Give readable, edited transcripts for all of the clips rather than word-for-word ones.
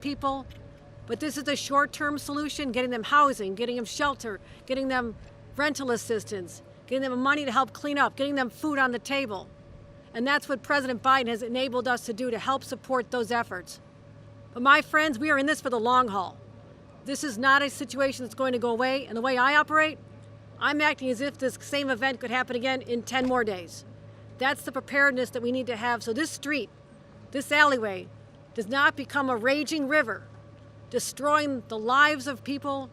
people, but this is a short-term solution, getting them housing, getting them shelter, getting them rental assistance, getting them money to help clean up, getting them food on the table. And that's what President Biden has enabled us to do to help support those efforts. But my friends, we are in this for the long haul. This is not a situation that's going to go away, and the way I operate, I'm acting as if this same event could happen again in 10 more days. That's the preparedness that we need to have so this street, this alleyway, does not become a raging river, destroying the lives of people,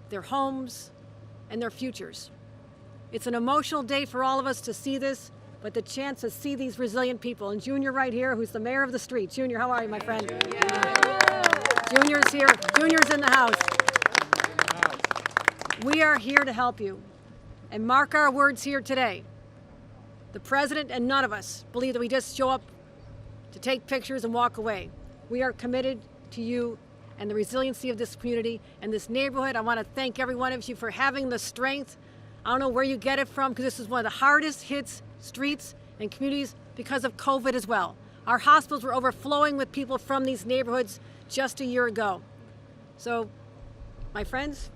their homes, and their futures. It's an emotional day for all of us to see this, but the chance to see these resilient people. And Junior right here, who's the mayor of the street. Junior, how are you, my friend? Junior's here. Junior's in the house. We are here to help you. And mark our words here today. The president and none of us believe that we just show up to take pictures and walk away. We are committed to you and the resiliency of this community and this neighborhood. I want to thank every one of you for having the strength. I don't know where you get it from, because this is one of the hardest hit streets and communities because of COVID as well. Our hospitals were overflowing with people from these neighborhoods just a year ago. So, my friends,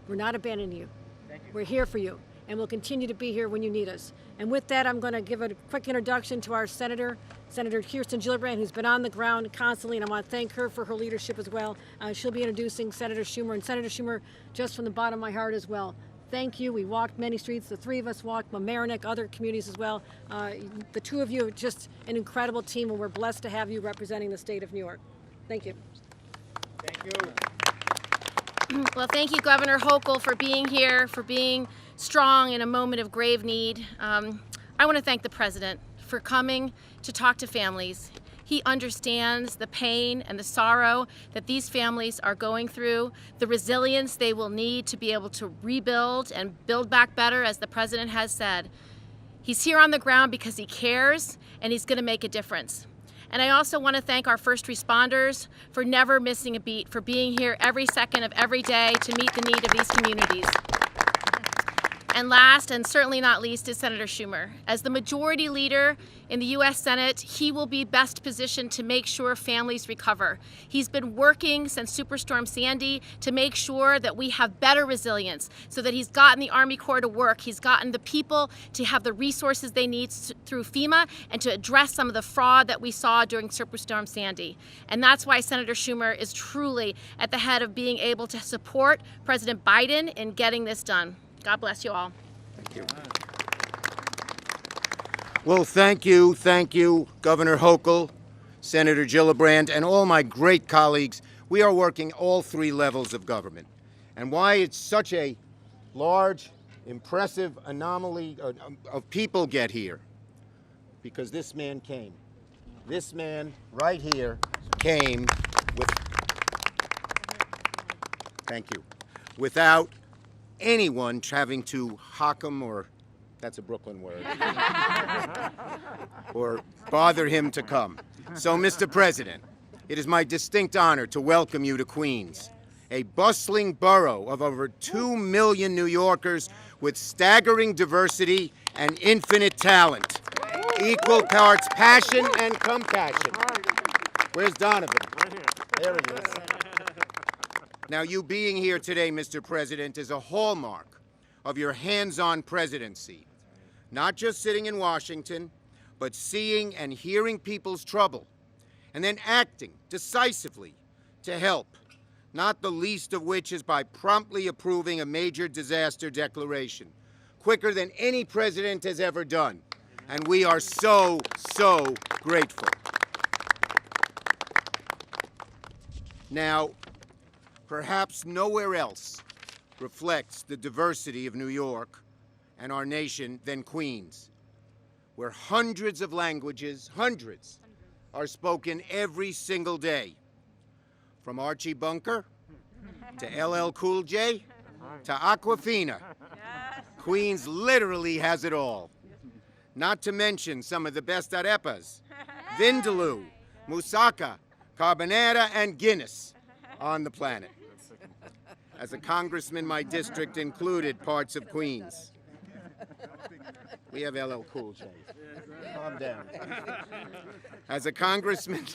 we're not abandoning you. We're here for you, and we'll continue to be here when you need us. And with that, I'm going to give a quick introduction to our Senator Kirsten Gillibrand, who's been on the ground constantly, and I want to thank her for her leadership as well. She'll be introducing Senator Schumer, and Senator Schumer, just from the bottom of my heart as well. Thank you. We walked many streets. The three of us walked Mamaroneck, other communities as well. The two of you are just an incredible team, and we're blessed to have you representing the state of New York. Thank you. Thank you. Well, thank you, Governor Hochul, for being here, for being strong in a moment of grave need. I want to thank the President for coming to talk to families. He understands the pain and the sorrow that these families are going through, the resilience they will need to be able to rebuild and build back better, as the President has said. He's here on the ground because he cares, and he's going to make a difference. And I also want to thank our first responders for never missing a beat, for being here every second of every day to meet the need of these communities. And last, and certainly not least, is Senator Schumer. As the majority leader in the U.S. Senate, he will be best positioned to make sure families recover. He's been working since Superstorm Sandy to make sure that we have better resilience, so that he's gotten the Army Corps to work. He's gotten the people to have the resources they need through FEMA and to address some of the fraud that we saw during Superstorm Sandy. And that's why Senator Schumer is truly at the head of being able to support President Biden in getting this done. God bless you all. Thank you. Well, thank you, Governor Hochul, Senator Gillibrand, and all my great colleagues. We are working all three levels of government. And why it's such a large, impressive anomaly of people get here, because this man came. This man right here came with, thank you, without anyone having to hock him, or that's a Brooklyn word, or bother him to come. So, Mr. President, it is my distinct honor to welcome you to Queens, a bustling borough of over 2 million New Yorkers with staggering diversity and infinite talent, equal parts passion and compassion. Where's Donovan? There he is. Now, you being here today, Mr. President, is a hallmark of your hands-on presidency. Not just sitting in Washington, but seeing and hearing people's trouble, and then acting decisively to help, not the least of which is by promptly approving a major disaster declaration, quicker than any president has ever done. And we are so, so grateful. Now, perhaps nowhere else reflects the diversity of New York and our nation than Queens, where hundreds of languages, hundreds, are spoken every single day. From Archie Bunker to LL Cool J to Aquafina. Queens literally has it all. Not to mention some of the best arepas, Vindaloo, Moussaka, Carbonara, and Guinness on the planet. As a congressman, my district included parts of Queens. We have LL Cool J. Calm down. As a congressman,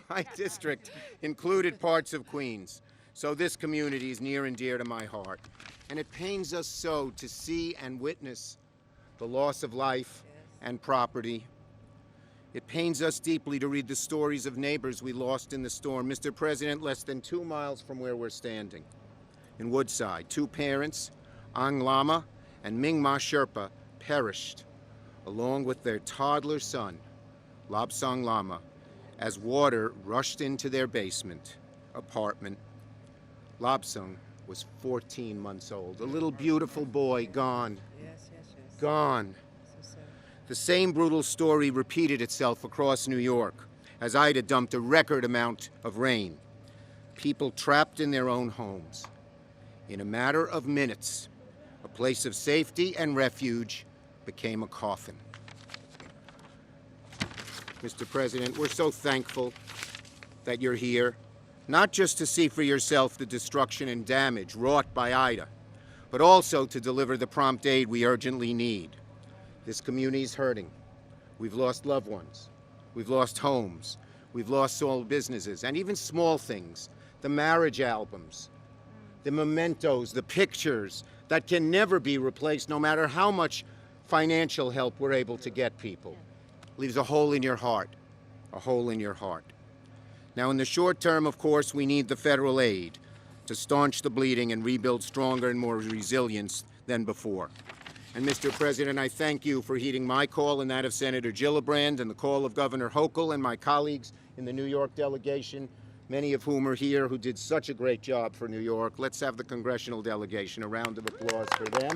My district included parts of Queens, so this community is near and dear to my heart. And it pains us so to see and witness the loss of life and property. It pains us deeply to read the stories of neighbors we lost in the storm. Mr. President, less than 2 miles from where we're standing, in Woodside, 2 parents, Ang Lama and Ming Ma Sherpa, perished, along with their toddler son, Lobsang Lama, as water rushed into their basement apartment. Lobsang was 14 months old, a little beautiful boy gone. Gone. The same brutal story repeated itself across New York as Ida dumped a record amount of rain. People trapped in their own homes. In a matter of minutes, a place of safety and refuge became a coffin. Mr. President, we're so thankful that you're here, not just to see for yourself the destruction and damage wrought by Ida, but also to deliver the prompt aid we urgently need. This community is hurting. We've lost loved ones. We've lost homes. We've lost small businesses, and even small things, the marriage albums, the mementos, the pictures that can never be replaced no matter how much financial help we're able to get people. Leaves a hole in your heart, a hole in your heart. Now, in the short term, of course, we need the federal aid to staunch the bleeding and rebuild stronger and more resilience than before. And Mr. President, I thank you for heeding my call and that of Senator Gillibrand and the call of Governor Hochul and my colleagues in the New York delegation, many of whom are here, who did such a great job for New York. Let's have the congressional delegation. A round of applause for them.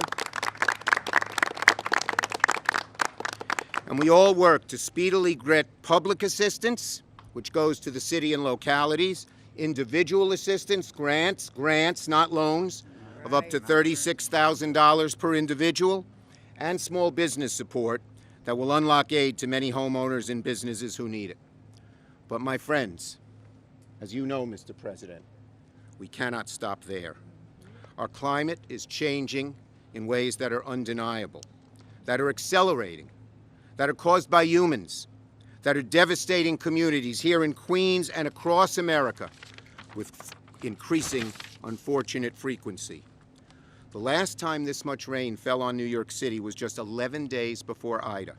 And we all work to speedily get public assistance, which goes to the city and localities, individual assistance, grants, not loans, of up to $36,000 per individual, and small business support that will unlock aid to many homeowners and businesses who need it. But my friends, as you know, Mr. President, we cannot stop there. Our climate is changing in ways that are undeniable, that are accelerating, that are caused by humans, that are devastating communities here in Queens and across America with increasing unfortunate frequency. The last time this much rain fell on New York City was just 11 days before Ida,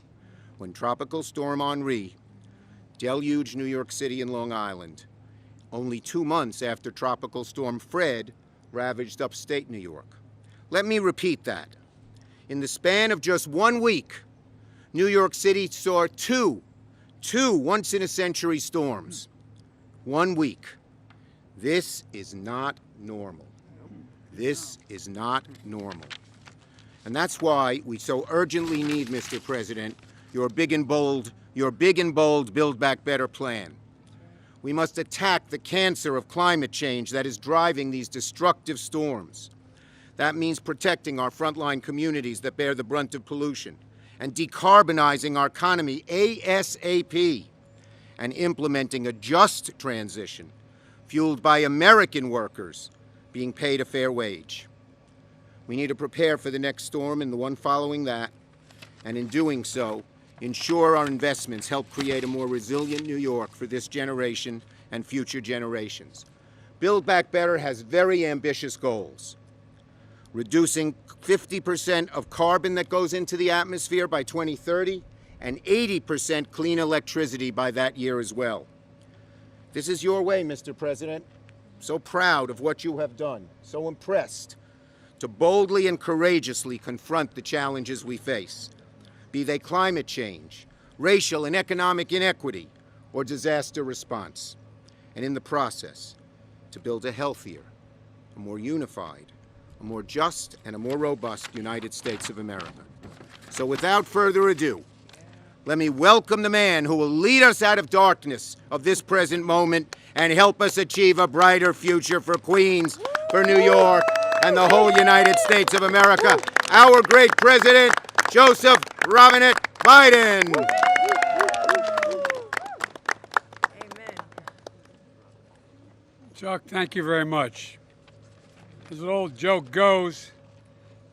when Tropical Storm Henri deluged New York City and Long Island, only 2 months after Tropical Storm Fred ravaged upstate New York. Let me repeat that. In the span of just 1 week, New York City saw two once-in-a-century storms. 1 week. This is not normal. This is not normal. And that's why we so urgently need, Mr. President, your big and bold Build Back Better plan. We must attack the cancer of climate change that is driving these destructive storms. That means protecting our frontline communities that bear the brunt of pollution, and decarbonizing our economy ASAP, and implementing a just transition fueled by American workers being paid a fair wage. We need to prepare for the next storm and the one following that, and in doing so, ensure our investments help create a more resilient New York for this generation and future generations. Build Back Better has very ambitious goals. Reducing 50% of carbon that goes into the atmosphere by 2030 and 80% clean electricity by that year as well. This is your way, Mr. President. So proud of what you have done, so impressed to boldly and courageously confront the challenges we face, be they climate change, racial and economic inequity, or disaster response, and in the process, to build a healthier, a more unified, a more just, and a more robust United States of America. So without further ado, let me welcome the man who will lead us out of darkness of this present moment and help us achieve a brighter future for Queens, for New York, and the whole United States of America, our great President, Joseph Robinette Biden. Amen. Chuck, thank you very much. As an old joke goes,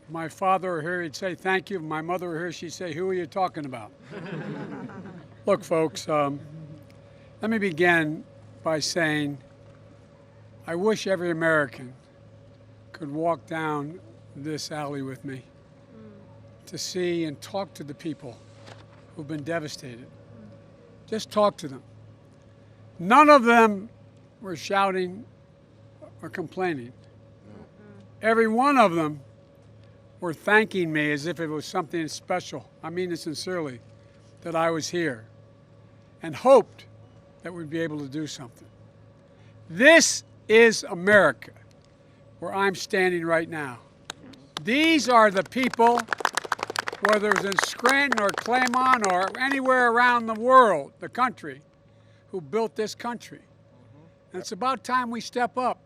if my father were here, he'd say thank you. If my mother were here, she'd say, who are you talking about? Look, folks, let me begin by saying, I wish every American could walk down this alley with me to see and talk to the people who've been devastated. Just talk to them. None of them were shouting or complaining. Every one of them were thanking me as if it was something special. I mean it sincerely, that I was here, and hoped that we'd be able to do something. This is America, where I'm standing right now. These are the people, whether it's in Scranton or Claremont or anywhere around the world, the country, who built this country. And it's about time we step up.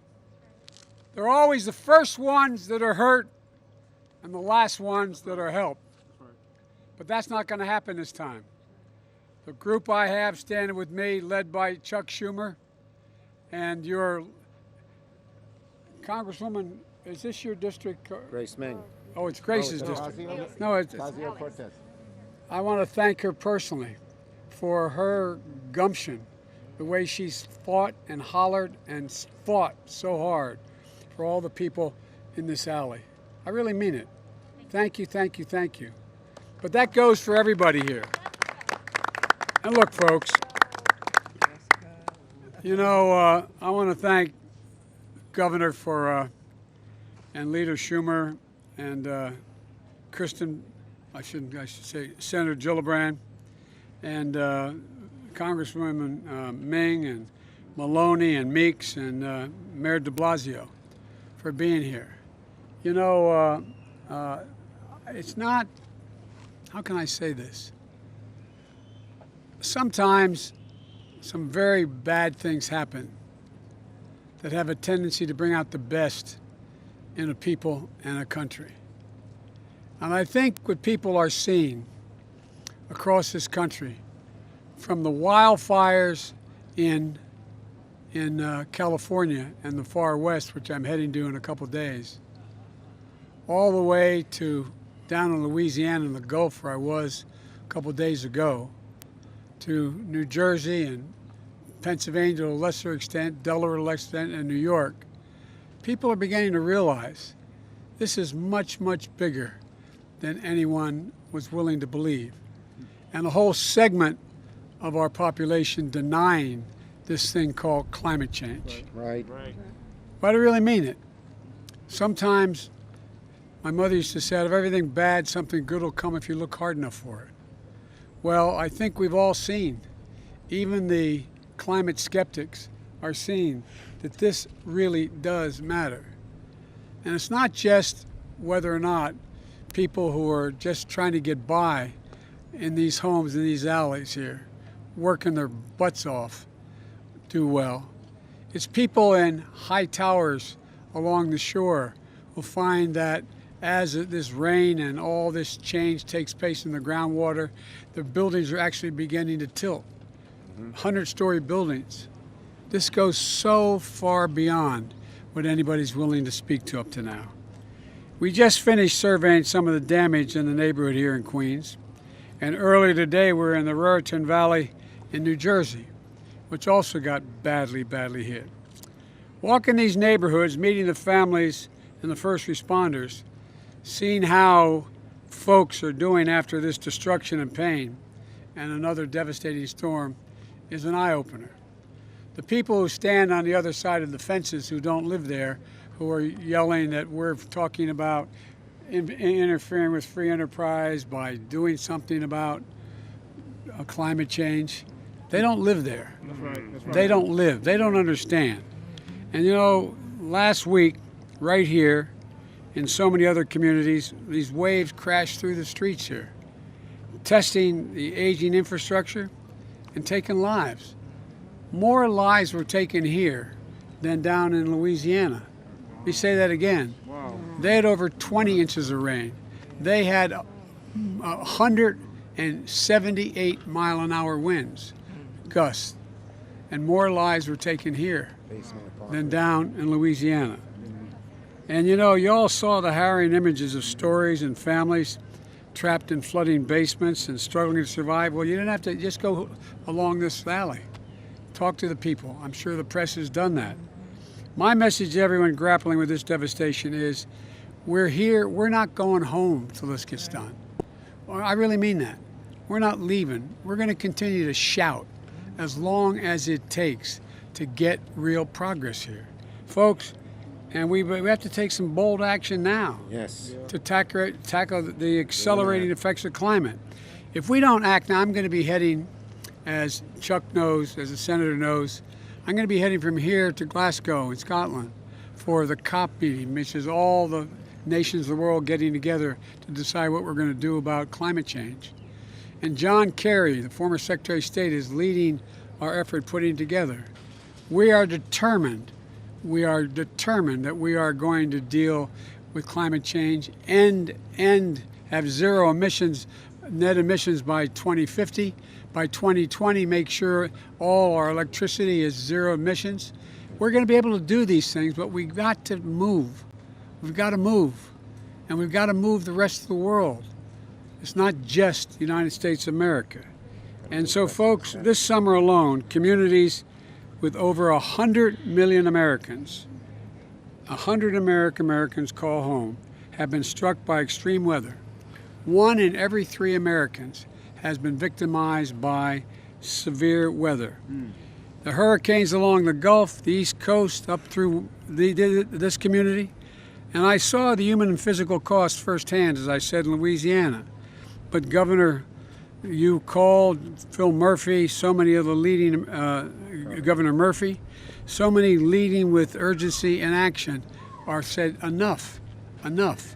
They're always the first ones that are hurt and the last ones that are helped. But that's not going to happen this time. The group I have standing with me, led by Chuck Schumer, and your Congresswoman, is this your district? Grace Ming. Oh, it's Grace's district. No, it's I want to thank her personally for her gumption, the way she's fought and hollered and fought so hard for all the people in this alley. I really mean it. Thank you, thank you, thank you. But that goes for everybody here. And look, folks, you know, I want to thank Governor for and Leader Schumer and Kristen, I should say Senator Gillibrand, and Congresswoman Ming and Maloney and Meeks and Mayor de Blasio for being here. You know, it's not, how can I say this? Sometimes some very bad things happen that have a tendency to bring out the best in a people and a country. And I think what people are seeing across this country, from the wildfires in California and the far west, which I'm heading to in a couple days, all the way to down in Louisiana in the Gulf where I was a couple days ago, to New Jersey and Pennsylvania to a lesser extent, Delaware to a lesser extent, and New York, people are beginning to realize this is much, much bigger than anyone was willing to believe. And a whole segment of our population denying this thing called climate change. Right. But I really mean it. Sometimes my mother used to say, out of everything bad, something good will come if you look hard enough for it. Well, I think we've all seen, even the climate skeptics are seeing that this really does matter. And it's not just whether or not people who are just trying to get by in these homes, in these alleys here, working their butts off, do well. It's people in high towers along the shore who find that as this rain and all this change takes place in the groundwater, the buildings are actually beginning to tilt. 100-story buildings. This goes so far beyond what anybody's willing to speak to up to now. We just finished surveying some of the damage in the neighborhood here in Queens, and earlier today we were in the Raritan Valley in New Jersey, which also got badly, badly hit. Walking these neighborhoods, meeting the families and the first responders, seeing how folks are doing after this destruction and pain and another devastating storm is an eye-opener. The people who stand on the other side of the fences who don't live there, who are yelling that we're talking about interfering with free enterprise by doing something about climate change, they don't live there. That's right. They don't live. They don't understand. And you know, last week, right here, in so many other communities, these waves crashed through the streets here, testing the aging infrastructure and taking lives. More lives were taken here than down in Louisiana. Let me say that again. Wow. They had over 20 inches of rain. They had 178 mile-an-hour winds, gusts, and more lives were taken here than down in Louisiana. And you know, you all saw the harrowing images of stories and families trapped in flooding basements and struggling to survive. Well, you didn't have to just go along this valley. talk to the people. I'm sure the press has done that. My message to everyone grappling with this devastation is we're here. We're not going home till this gets done. I really mean that. We're not leaving. We're going to continue to shout as long as it takes to get real progress here. Folks, and we have to take some bold action now to tackle the accelerating effects of climate. If we don't act now, I'm going to be heading, as Chuck knows, as the senator knows, I'm going to be heading from here to Glasgow in Scotland for the COP meeting, which is all the nations of the world getting together to decide what we're going to do about climate change. And John Kerry, the former Secretary of State, is leading our effort putting together. We are determined that we are going to deal with climate change and have zero emissions, net emissions by 2050. By 2020, make sure all our electricity is zero emissions. We're going to be able to do these things, but we've got to move. We've got to move. And we've got to move the rest of the world. It's not just the United States of America. And so, folks, this summer alone, communities with over 100 million Americans, 100 Americans call home, have been struck by extreme weather. 1 in every 3 Americans has been victimized by severe weather. The hurricanes along the Gulf, the East Coast, up through this community. And I saw the human and physical costs firsthand, as I said, in Louisiana. But Governor, you called Phil Murphy, so many of the leading, Governor Murphy, so many leading with urgency and action are said, enough, enough.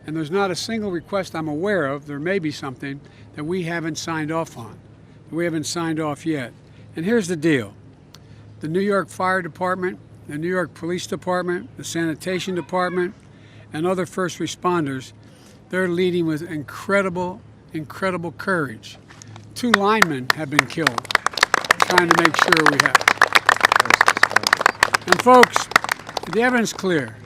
And there's not a single request I'm aware of, there may be something, that we haven't signed off on. We haven't signed off yet. And here's the deal. The New York Fire Department, the New York Police Department, the Sanitation Department, and other first responders, they're leading with incredible courage. 2 linemen have been killed trying to make sure we have. And folks, the evidence is clear.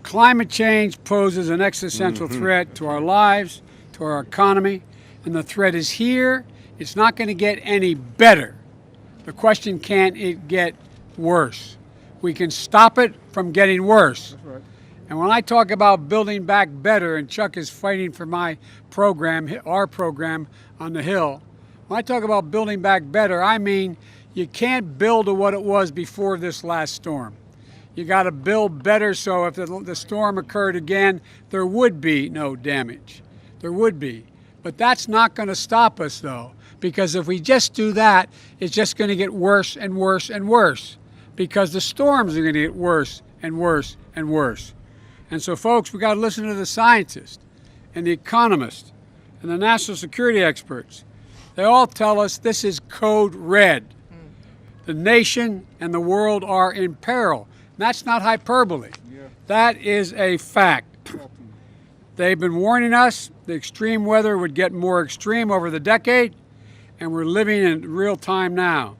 Climate change poses an existential threat to our lives, to our economy, and the threat is here. It's not going to get any better. The question, can it get worse? We can stop it from getting worse. That's right. And when I talk about building back better, and Chuck is fighting for my program, our program on the Hill, when I talk about building back better, I mean you can't build to what it was before this last storm. You got to build better so if the storm occurred again, there would be no damage. There would be. But that's not going to stop us, though, because if we just do that, it's just going to get worse and worse and worse, because the storms are going to get worse and worse and worse. And so, folks, we got to listen to the scientists and the economists and the national security experts. They all tell us this is code red. The nation and the world are in peril. That's not hyperbole. That is a fact. They've been warning us the extreme weather would get more extreme over the decade, and we're living in real time now.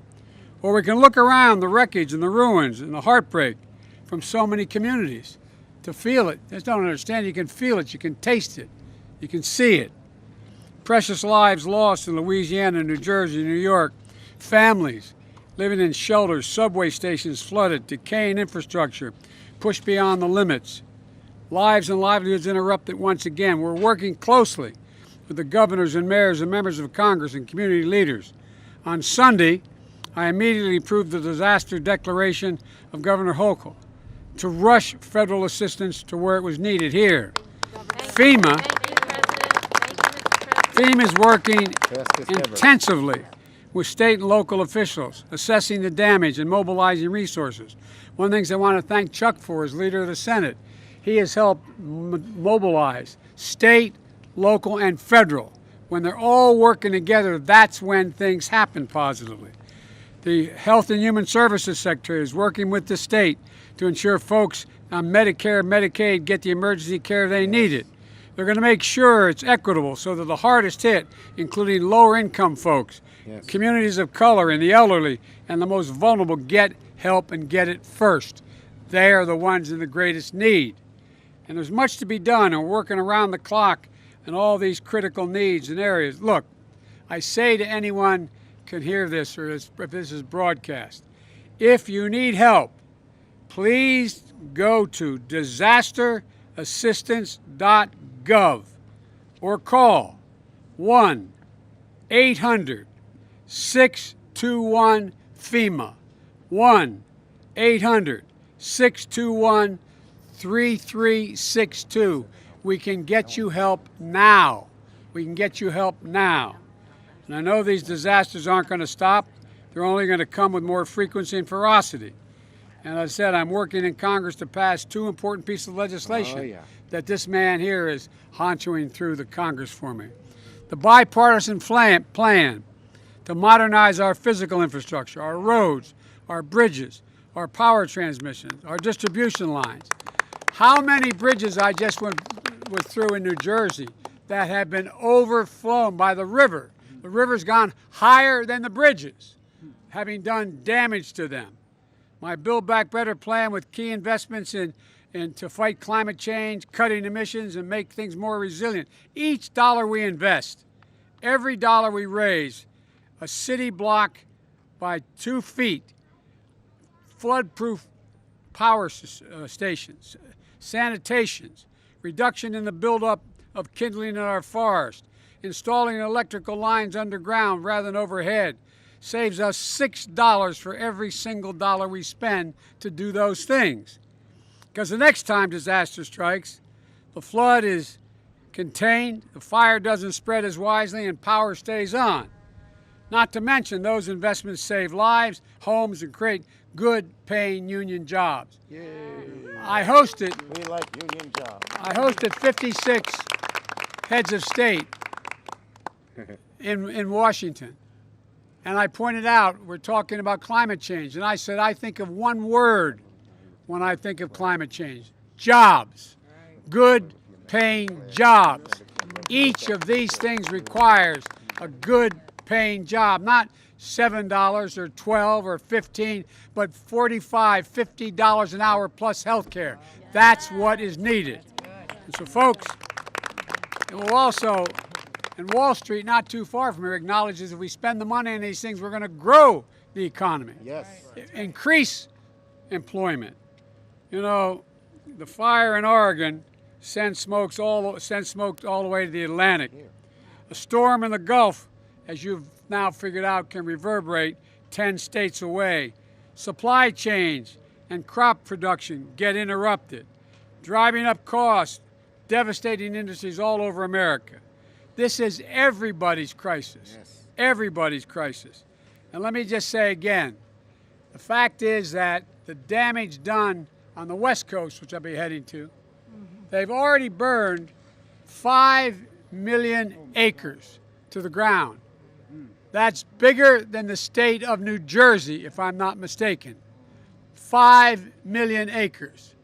Or we can look around the wreckage and the ruins and the heartbreak from so many communities to feel it. Just don't understand. You can feel it. You can taste it. You can see it. Precious lives lost in Louisiana, New Jersey, New York. Families living in shelters, subway stations flooded, decaying infrastructure, pushed beyond the limits. Lives and livelihoods interrupted once again. We're working closely with the governors and mayors and members of Congress and community leaders. On Sunday, I immediately approved the disaster declaration of Governor Hochul to rush federal assistance to where it was needed here. FEMA is working intensively with state and local officials, assessing the damage and mobilizing resources. One of the things I want to thank Chuck for as leader of the Senate. He has helped mobilize state, local, and federal. When they're all working together, that's when things happen positively. The Health and Human Services Secretary is working with the state to ensure folks on Medicare and Medicaid get the emergency care they needed. They're going to make sure it's equitable so that the hardest hit, including lower income folks, communities of color and the elderly, and the most vulnerable get help and get it first. They are the ones in the greatest need. And there's much to be done, and we're working around the clock in all these critical needs and areas. Look, I say to anyone can hear this or if this is broadcast. If you need help, please go to disasterassistance.gov or call 1-800-621-FEMA, 1-800-621-3362. We can get you help now. We can get you help now. And I know these disasters aren't going to stop. They're only going to come with more frequency and ferocity. And as I said, I'm working in Congress to pass two important pieces of legislation that this man here is honchoing through the Congress for me. The bipartisan plan to modernize our physical infrastructure, our roads, our bridges, our power transmissions, our distribution lines. How many bridges I just went through in New Jersey that have been overflown by the river. The river's gone higher than the bridges, having done damage to them. My Build Back Better plan with key investments in to fight climate change, cutting emissions, and make things more resilient. Each dollar we invest, every dollar we raise, a city block by 2 feet, flood-proof power stations, sanitations, reduction in the buildup of kindling in our forest, installing electrical lines underground rather than overhead, saves us $6 for every single dollar we spend to do those things. Because the next time disaster strikes, the flood is contained, the fire doesn't spread as wisely, and power stays on. Not to mention those investments save lives, homes, and create good-paying union jobs. Yay. I hosted We like union jobs. I hosted 56 heads of state in Washington. And I pointed out, we're talking about climate change. And I said, I think of one word when I think of climate change: jobs. Good paying jobs. Each of these things requires a good paying job, not $7 or $12 or $15, but $45, $50 an hour plus health care. That's what is needed. And so, folks, it will also, and Wall Street, not too far from here, acknowledges if we spend the money on these things, we're going to grow the economy, Yes. increase employment. You know, the fire in Oregon sends smoke all the way to the Atlantic. A storm in the Gulf, as you've now figured out, can reverberate 10 states away. Supply chains and crop production get interrupted, driving up costs, devastating industries all over America. This is everybody's crisis. Yes. Everybody's crisis. And let me just say again, the fact is that the damage done on the West Coast, which I'll be heading to, they've already burned 5 million acres to the ground. That's bigger than the state of New Jersey, if I'm not mistaken. 5 million acres.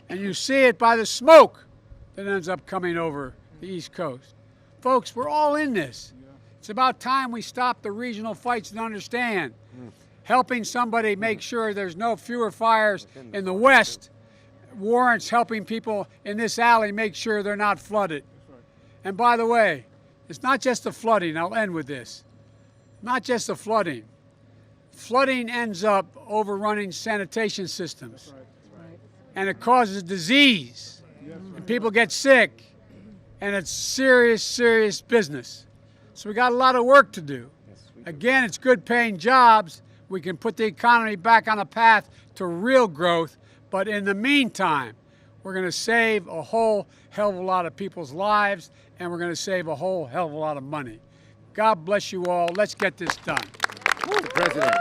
And you see it by the smoke that ends up coming over the East Coast. Folks, we're all in this. It's about time we stop the regional fights and understand. Helping somebody make sure there's no fewer fires in the West warrants helping people in this alley make sure they're not flooded. And by the way, it's not just the flooding. I'll end with this. Not just the flooding. Flooding ends up overrunning sanitation systems. And it causes disease. And people get sick. And it's serious, serious business. So we got a lot of work to do. Again, it's good paying jobs. We can put the economy back on a path to real growth. But in the meantime, we're going to save a whole hell of a lot of people's lives, and we're going to save a whole hell of a lot of money. God bless you all. Let's get this done. Mr. President,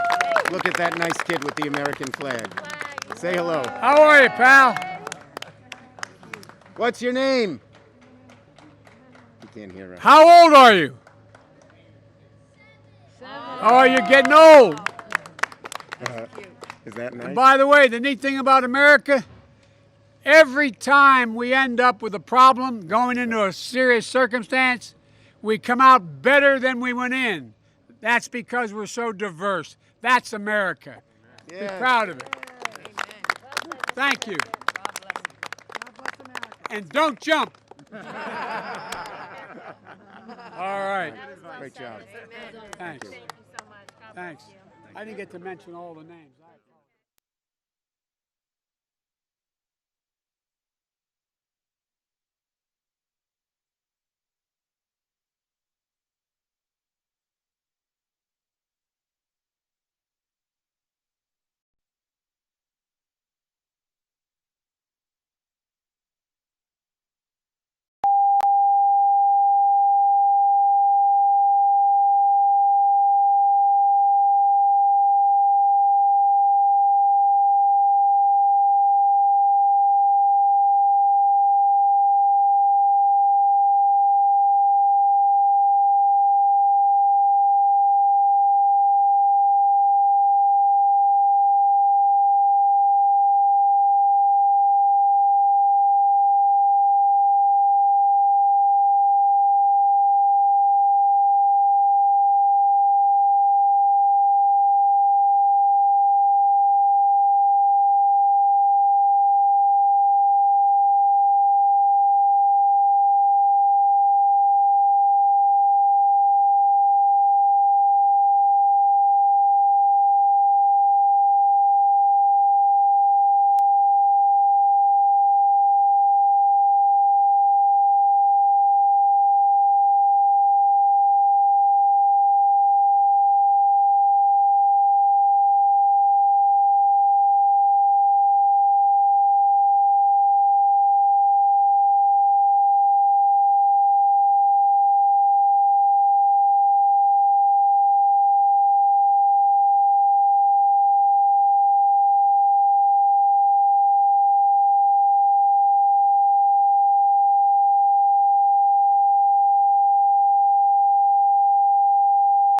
look at that nice kid with the American flag. Say hello. How are you, pal? What's your name? You can't hear us. How old are you? 7. Oh, you're getting old. Is that nice? And by the way, the neat thing about America, every time we end up with a problem, going into a serious circumstance, we come out better than we went in. That's because we're so diverse. That's America. Yeah. Be proud of it. Thank you. And don't jump. All right. Great job. Amen. Thanks. Thank you so much. God Thanks. bless you. I didn't get to mention all the names.